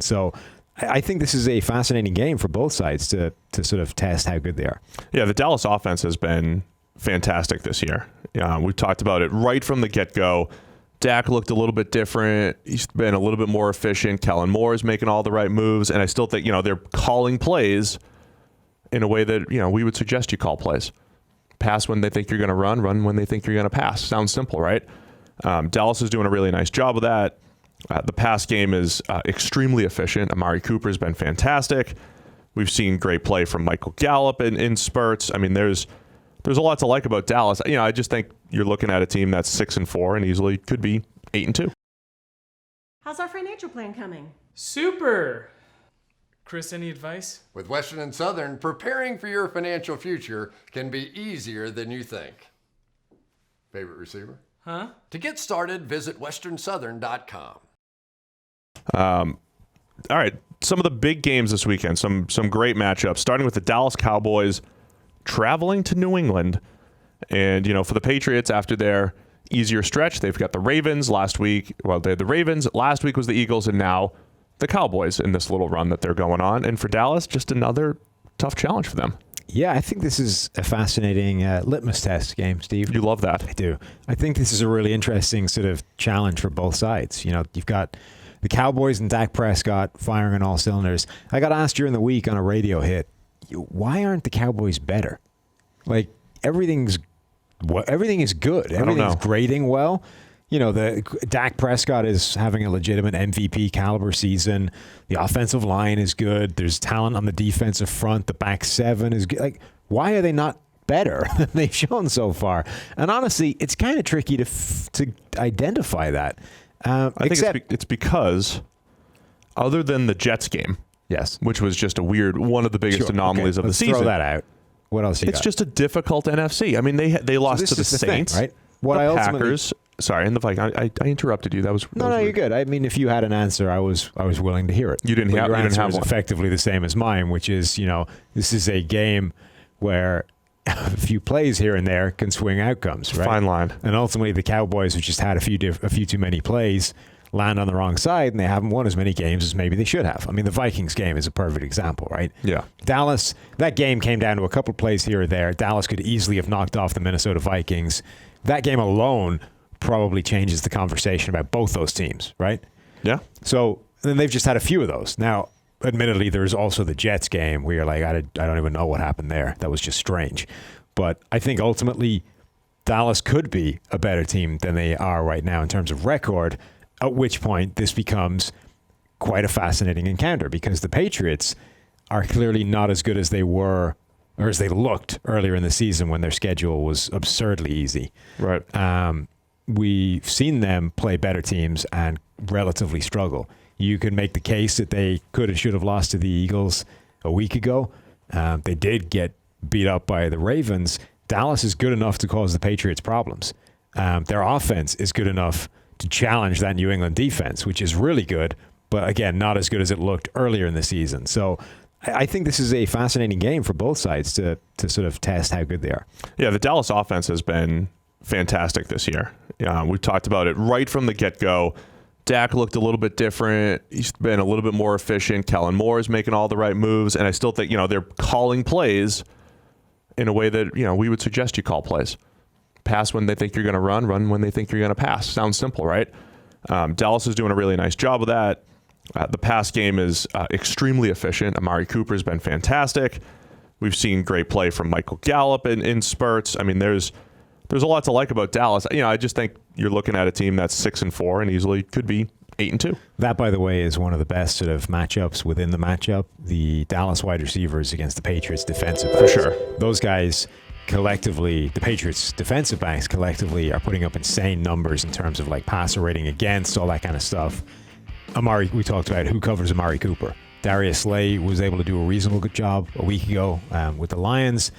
So I think this is a fascinating game for both sides to sort of test how good they are. Yeah, the Dallas offense has been fantastic this year. We talked about it right from the get-go. Dak looked a little bit different. He's been a little bit more efficient. Kellen Moore is making all the right moves. And I still think, they're calling plays in a way that, we would suggest you call plays. Pass when they think you're going to run when they think you're going to pass. Sounds simple, right? Dallas is doing a really nice job of that. The pass game is extremely efficient. Amari Cooper has been fantastic. We've seen great play from Michael Gallup in spurts. I mean, there's a lot to like about Dallas. I just think you're looking at a team that's 6-4 and easily could be 8-2. How's our financial plan coming? Super! Chris, any advice? With Western and Southern, preparing for your financial future can be easier than you think. Favorite receiver? Huh? To get started, visit westernsouthern.com. All right, some of the big games this weekend, some great matchups, starting with the Dallas Cowboys traveling to New England. And, for the Patriots, after their easier stretch, they've got the Ravens last week. Well, they had the Ravens. Last week was the Eagles, and now the Cowboys in this little run that they're going on. And for Dallas, just another tough challenge for them. Yeah, I think this is a fascinating litmus test game, Steve. You love that. I do. I think this is a really interesting sort of challenge for both sides. You've got the Cowboys and Dak Prescott firing on all cylinders. I got asked during the week on a radio hit, why aren't the Cowboys better? Like, everything is good. Everything's grading well. The Dak Prescott is having a legitimate MVP caliber season. The offensive line is good. There's talent on the defensive front. The back seven is good. Like, why are they not better than they've shown so far? And honestly, it's kind of tricky to identify that. I think it's because, other than the Jets game, yes, which was just one of the biggest anomalies of the season. Throw that out. What else you got? It's just a difficult NFC. I mean, they lost to the Saints, thing, right? The Packers. Sorry, and the Vikings. I interrupted you. That was you're good. I mean, if you had an answer, I was willing to hear it. Your answer was effectively the same as mine, which is, this is a game where a few plays here and there can swing outcomes, right? Fine line. And ultimately, the Cowboys, who just had a few too many plays, land on the wrong side, and they haven't won as many games as maybe they should have. I mean, the Vikings game is a perfect example, right? Yeah. Dallas, that game came down to a couple plays here or there. Dallas could easily have knocked off the Minnesota Vikings. That game alone probably changes the conversation about both those teams, right? Yeah. So then they've just had a few of those. Now, admittedly, there's also the Jets game where you're like, I don't even know what happened there. That was just strange. But I think ultimately Dallas could be a better team than they are right now in terms of record, at which point this becomes quite a fascinating encounter because the Patriots are clearly not as good as they were or as they looked earlier in the season when their schedule was absurdly easy. Right. We've seen them play better teams and relatively struggle. You can make the case that they could and should have lost to the Eagles a week ago. They did get beat up by the Ravens. Dallas is good enough to cause the Patriots problems. Their offense is good enough to challenge that New England defense, which is really good, but again, not as good as it looked earlier in the season. So I think this is a fascinating game for both sides to sort of test how good they are. Yeah, the Dallas offense has been fantastic this year. We've talked about it right from the get-go. Dak looked a little bit different. He's been a little bit more efficient. Kellen Moore is making all the right moves. And I still think, they're calling plays in a way that, we would suggest you call plays. Pass when they think you're going to run when they think you're going to pass. Sounds simple, right? Dallas is doing a really nice job of that. The pass game is extremely efficient. Amari Cooper has been fantastic. We've seen great play from Michael Gallup in spurts. I mean, there's a lot to like about Dallas. I just think you're looking at a team that's 6-4 and easily could be 8-2. That, by the way, is one of the best sort of matchups within the matchup. The Dallas wide receivers against the Patriots defensive backs. For sure. Those guys collectively, the Patriots defensive backs collectively are putting up insane numbers in terms of like passer rating against, all that kind of stuff. We talked about who covers Amari Cooper. Darius Slay was able to do a reasonable good job a week ago with the Lions.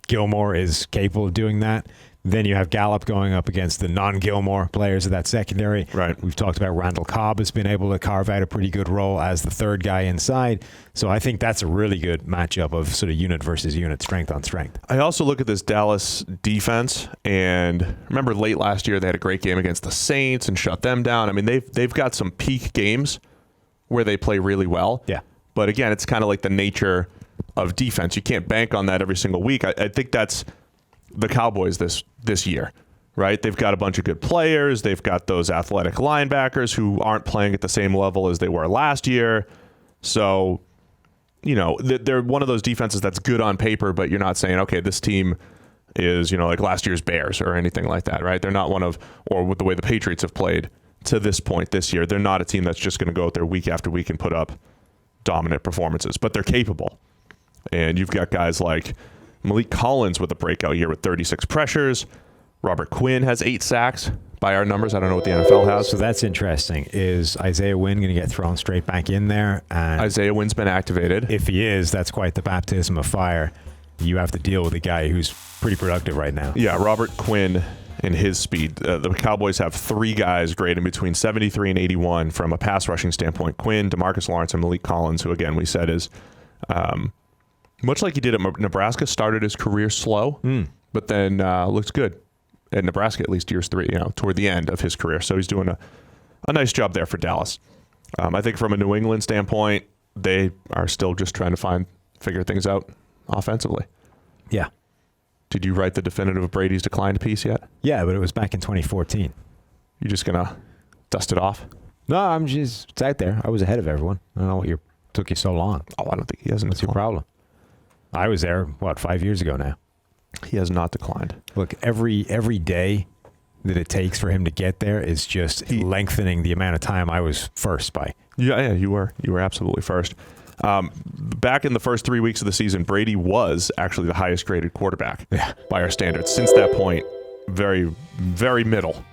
Gilmore is capable of doing that. Then you have Gallup going up against the non-Gilmore players of that secondary. Right. We've talked about Randall Cobb has been able to carve out a pretty good role as the third guy inside. So I think that's a really good matchup of sort of unit versus unit, strength on strength. I also look at this Dallas defense, and remember late last year they had a great game against the Saints and shut them down. I mean, they've got some peak games where they play really well. Yeah. But again, it's kind of like the nature of defense. You can't bank on that every single week. I think that's the Cowboys this year, right? They've got a bunch of good players. They've got those athletic linebackers who aren't playing at the same level as they were last year. So, they're one of those defenses that's good on paper, but you're not saying, okay, this team is, like last year's Bears or anything like that, right? They're not or with the way the Patriots have played to this point this year, they're not a team that's just going to go out there week after week and put up dominant performances, but they're capable. And you've got guys like Malik Collins with a breakout year with 36 pressures. Robert Quinn has 8 sacks by our numbers. I don't know what the NFL has. So that's interesting. Is Isaiah Wynn going to get thrown straight back in there? And Isaiah Wynn's been activated. if he is, that's quite the baptism of fire. You have to deal with a guy who's pretty productive right now. Yeah, Robert Quinn and his speed. The Cowboys have 3 guys graded between 73 and 81 from a pass rushing standpoint. Quinn, DeMarcus Lawrence, and Malik Collins, who, again, we said is, much like he did at Nebraska, started his career slow, but then looks good at Nebraska, at least years 3, toward the end of his career. So he's doing a nice job there for Dallas. I think from a New England standpoint, they are still just trying to figure things out offensively. Yeah. Did you write the definitive Brady's declined piece yet? Yeah, but it was back in 2014. You just going to dust it off? No, it's out there. I was ahead of everyone. I don't know what took you so long. Oh, I don't think he hasn't. What's your problem? I was there, 5 years ago now. He has not declined. Look, every day that it takes for him to get there is just lengthening the amount of time I was first by. Yeah, you were absolutely first. Back in the first 3 weeks of the season, Brady was actually the highest graded quarterback by our standards. Since that point, very, very middle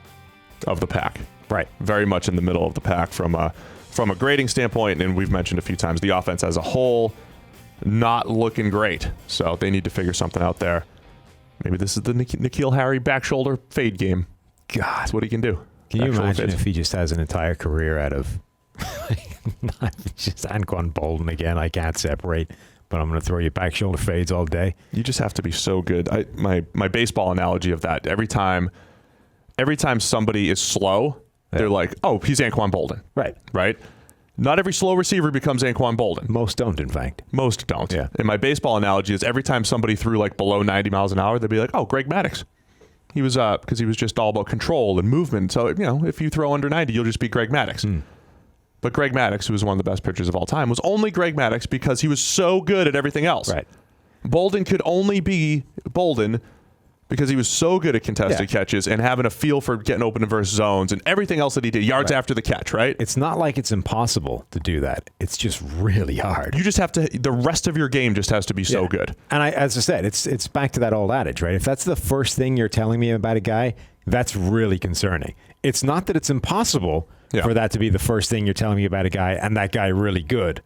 of the pack. Right. Very much in the middle of the pack from a grading standpoint. And we've mentioned a few times the offense as a whole not looking great. So they need to figure something out there. Maybe this is the N'Keal Harry back shoulder fade game. God, that's what he can do. Can you imagine if he just has an entire career out of just Anquan Bolden again? I can't separate, but I'm going to throw you back shoulder fades all day. You just have to be so good. My baseball analogy of that, every time somebody is slow, they're like, oh, he's Anquan Bolden. Right? Not every slow receiver becomes Anquan Bolden. Most don't, in fact. Most don't. Yeah. And my baseball analogy is every time somebody threw like below 90 miles an hour, they'd be like, oh, Greg Maddux. He was because he was just all about control and movement. So, if you throw under 90, you'll just be Greg Maddux. But Greg Maddux, who was one of the best pitchers of all time, was only Greg Maddux because he was so good at everything else. Right. Bolden could only be Bolden because he was so good at contested catches and having a feel for getting open in versus zones and everything else that he did, yards after the catch, right? It's not like it's impossible to do that. It's just really hard. You just have to, the rest of your game just has to be so good. And as I said, it's back to that old adage, right? If that's the first thing you're telling me about a guy, that's really concerning. It's not that it's impossible for that to be the first thing you're telling me about a guy and that guy really good,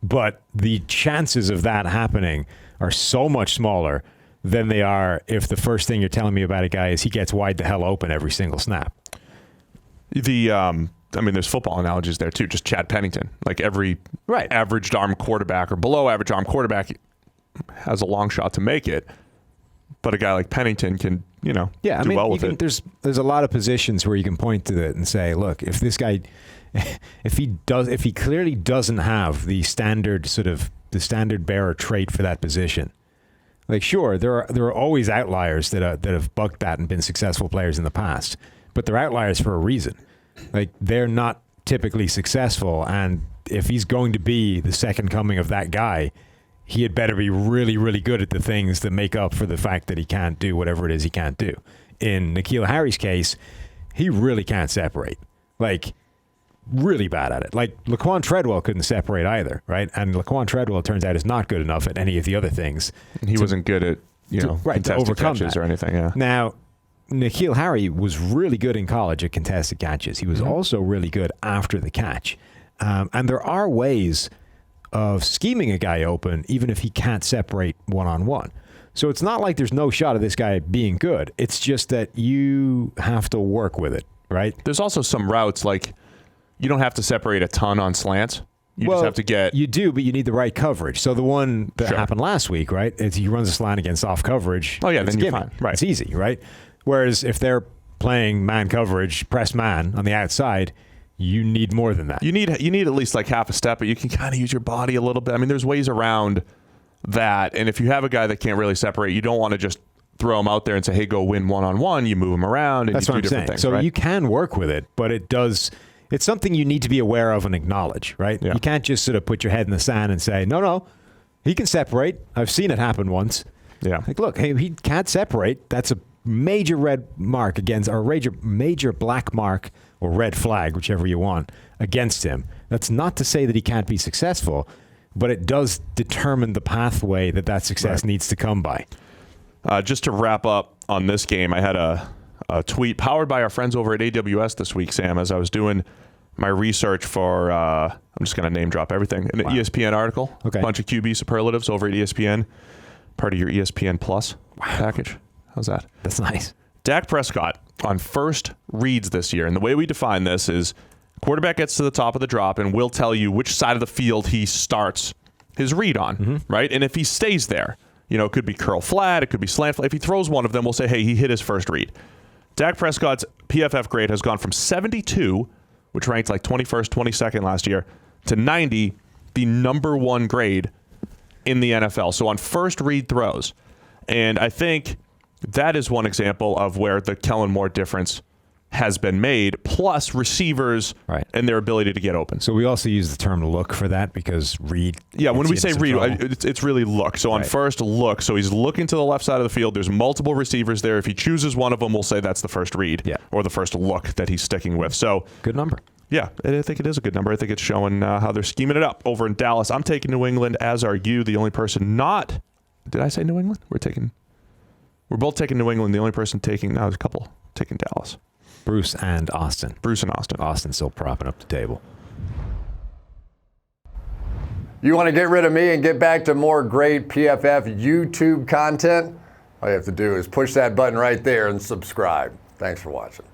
but the chances of that happening are so much smaller than they are if the first thing you're telling me about a guy is he gets wide the hell open every single snap. There's football analogies there too. Just Chad Pennington, like every average arm quarterback or below average arm quarterback has a long shot to make it, but a guy like Pennington can, do well with it. There's a lot of positions where you can point to it and say, look, if this guy, if he clearly doesn't have the standard bearer trait for that position. Like, sure, there are always outliers that have bucked that and been successful players in the past, but they're outliers for a reason. Like, they're not typically successful, and if he's going to be the second coming of that guy, he had better be really, really good at the things that make up for the fact that he can't do whatever it is he can't do. In N'Keal Harry's case, he really can't separate. Like, really bad at it. Like, Laquan Treadwell couldn't separate either, right? And Laquan Treadwell, it turns out, is not good enough at any of the other things. He wasn't good at, to overcome catches that. or anything, yeah. Now, N'Keal Harry was really good in college at contested catches. He was also really good after the catch. And there are ways of scheming a guy open, even if he can't separate one-on-one. So it's not like there's no shot of this guy being good. It's just that you have to work with it, right? There's also some routes, like, you don't have to separate a ton on slants. You just have to get... You do, but you need the right coverage. So the one that happened last week, right, is he runs a slant against off coverage. Oh, yeah, then you're fine. Right. It's easy, right? Whereas if they're playing man coverage, press man on the outside, You need more than that. You need at least like half a step, but you can kind of use your body a little bit. I mean, there's ways around that. And if you have a guy that can't really separate, you don't want to just throw him out there and say, hey, go win one-on-one. You move him around and That's you what do I'm different saying. things. So right? you can work with it, but it's something you need to be aware of and acknowledge, right? Yeah. You can't just sort of put your head in the sand and say, no, he can separate. I've seen it happen once. Yeah. Like, look, hey, he can't separate. That's a major red mark against, or major black mark or red flag, whichever you want, against him. That's not to say that he can't be successful, but it does determine the pathway that success needs to come by. Just to wrap up on this game, I had a tweet powered by our friends over at AWS this week, Sam, as I was doing my research for, I'm just going to name drop everything, an ESPN article, a bunch of QB superlatives over at ESPN, part of your ESPN Plus package. How's that? That's nice. Dak Prescott on first reads this year, and the way we define this is quarterback gets to the top of the drop and we'll tell you which side of the field he starts his read on, right? And if he stays there, it could be curl flat, it could be slant flat. If he throws one of them, we'll say, hey, he hit his first read. Dak Prescott's PFF grade has gone from 72, which ranked like 21st, 22nd last year, to 90, the number one grade in the NFL. So on first read throws. And I think that is one example of where the Kellen Moore difference has been made, plus receivers and their ability to get open. So we also use the term look for that because read. Yeah, when we say read, it's really look. So on first look, so he's looking to the left side of the field. There's multiple receivers there. If he chooses one of them, we'll say that's the first read or the first look that he's sticking with. So good number. Yeah, I think it is a good number. I think it's showing how they're scheming it up over in Dallas. I'm taking New England, as are you. The only person not... Did I say New England? We're both taking New England. The only person taking... No, there's a couple taking Dallas. Bruce and Austin. Austin's still propping up the table. You want to get rid of me and get back to more great PFF YouTube content? All you have to do is push that button right there and subscribe. Thanks for watching.